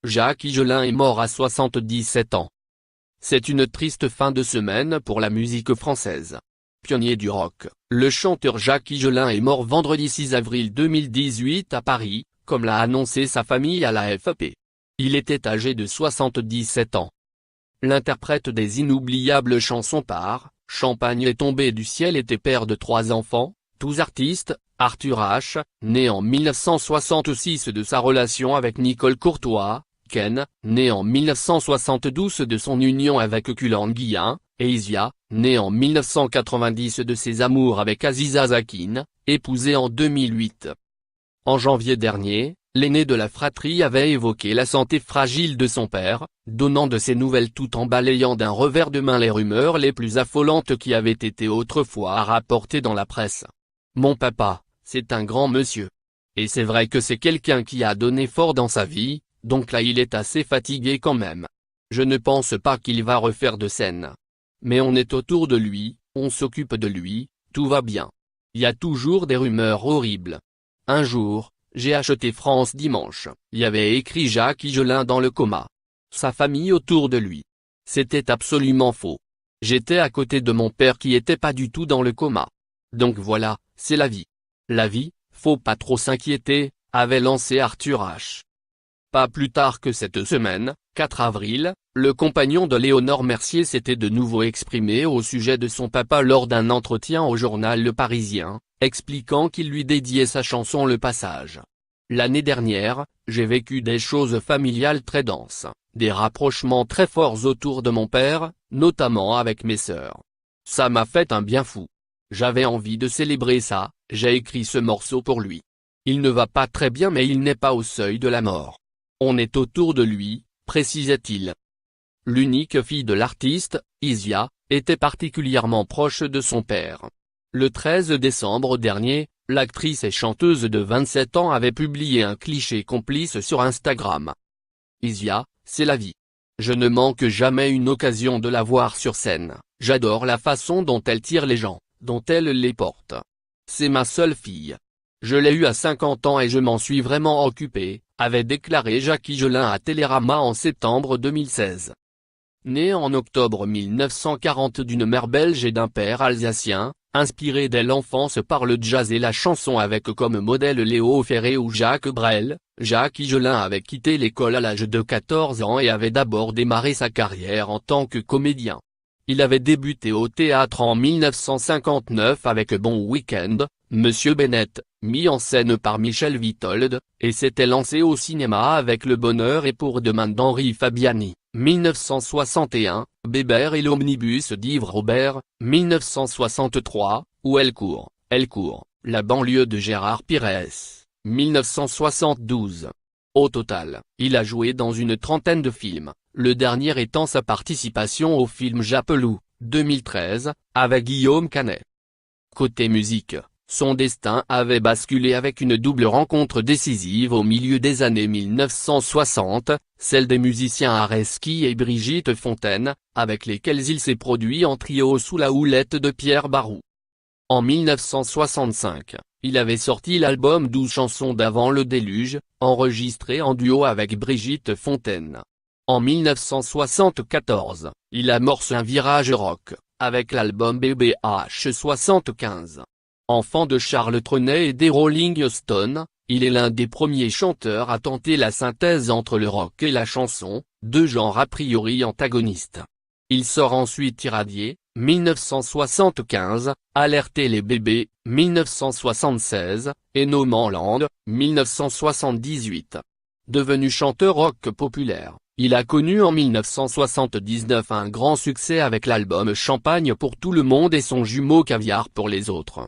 Jacques Higelin est mort à 77 ans. C'est une triste fin de semaine pour la musique française. Pionnier du rock, le chanteur Jacques Higelin est mort vendredi 6 avril 2018 à Paris, comme l'a annoncé sa famille à l'AFP. Il était âgé de 77 ans. L'interprète des inoubliables chansons par « Champagne est tombé du ciel » était père de 3 enfants, tous artistes. Arthur H., né en 1966 de sa relation avec Nicole Courtois, Ken, né en 1972 de son union avec Kulan Guillen, et Isia, né en 1990 de ses amours avec Aziza Zakine, épousée en 2008. En janvier dernier, l'aîné de la fratrie avait évoqué la santé fragile de son père, donnant de ses nouvelles tout en balayant d'un revers de main les rumeurs les plus affolantes qui avaient été autrefois rapportées dans la presse. Mon papa, c'est un grand monsieur. Et c'est vrai que c'est quelqu'un qui a donné fort dans sa vie, donc là il est assez fatigué quand même. Je ne pense pas qu'il va refaire de scène. Mais on est autour de lui, on s'occupe de lui, tout va bien. Il y a toujours des rumeurs horribles. Un jour, j'ai acheté France Dimanche, il y avait écrit Jacques Higelin dans le coma. Sa famille autour de lui. C'était absolument faux. J'étais à côté de mon père qui était pas du tout dans le coma. Donc voilà, c'est la vie. La vie, faut pas trop s'inquiéter, avait lancé Arthur H. Pas plus tard que cette semaine, 4 avril, le compagnon de Léonore Mercier s'était de nouveau exprimé au sujet de son papa lors d'un entretien au journal Le Parisien, expliquant qu'il lui dédiait sa chanson Le Passage. L'année dernière, j'ai vécu des choses familiales très denses, des rapprochements très forts autour de mon père, notamment avec mes sœurs. Ça m'a fait un bien fou. J'avais envie de célébrer ça, j'ai écrit ce morceau pour lui. Il ne va pas très bien mais il n'est pas au seuil de la mort. On est autour de lui, précisait-il. L'unique fille de l'artiste, Isia, était particulièrement proche de son père. Le 13 décembre dernier, l'actrice et chanteuse de 27 ans avait publié un cliché complice sur Instagram. Isia, c'est la vie. Je ne manque jamais une occasion de la voir sur scène, j'adore la façon dont elle tire les gens, dont elle les porte. C'est ma seule fille. Je l'ai eue à 50 ans et je m'en suis vraiment occupé, avait déclaré Jacques Higelin à Télérama en septembre 2016. Né en octobre 1940 d'une mère belge et d'un père alsacien, inspiré dès l'enfance par le jazz et la chanson avec comme modèle Léo Ferré ou Jacques Brel, Jacques Higelin avait quitté l'école à l'âge de 14 ans et avait d'abord démarré sa carrière en tant que comédien. Il avait débuté au théâtre en 1959 avec Bon Week-end, Monsieur Bennett, mis en scène par Michel Vitold, et s'était lancé au cinéma avec Le Bonheur et pour demain d'Henri Fabiani, 1961, Bébert et l'omnibus d'Yves Robert, 1963, ou Elle court, la banlieue de Gérard Pires, 1972. Au total, il a joué dans une trentaine de films, le dernier étant sa participation au film Japelou, 2013, avec Guillaume Canet. Côté musique, son destin avait basculé avec une double rencontre décisive au milieu des années 1960, celle des musiciens Areski et Brigitte Fontaine, avec lesquels il s'est produit en trio sous la houlette de Pierre Barou. En 1965, il avait sorti l'album 12 chansons d'avant le déluge, enregistré en duo avec Brigitte Fontaine. En 1974, il amorce un virage rock, avec l'album BBH 75. Enfant de Charles Trenet et des Rolling Stones, il est l'un des premiers chanteurs à tenter la synthèse entre le rock et la chanson, deux genres a priori antagonistes. Il sort ensuite Irradié, 1975, Alerter les bébés, 1976, et No Man's Land, 1978. Devenu chanteur rock populaire, il a connu en 1979 un grand succès avec l'album Champagne pour tout le monde et son jumeau Caviar pour les autres.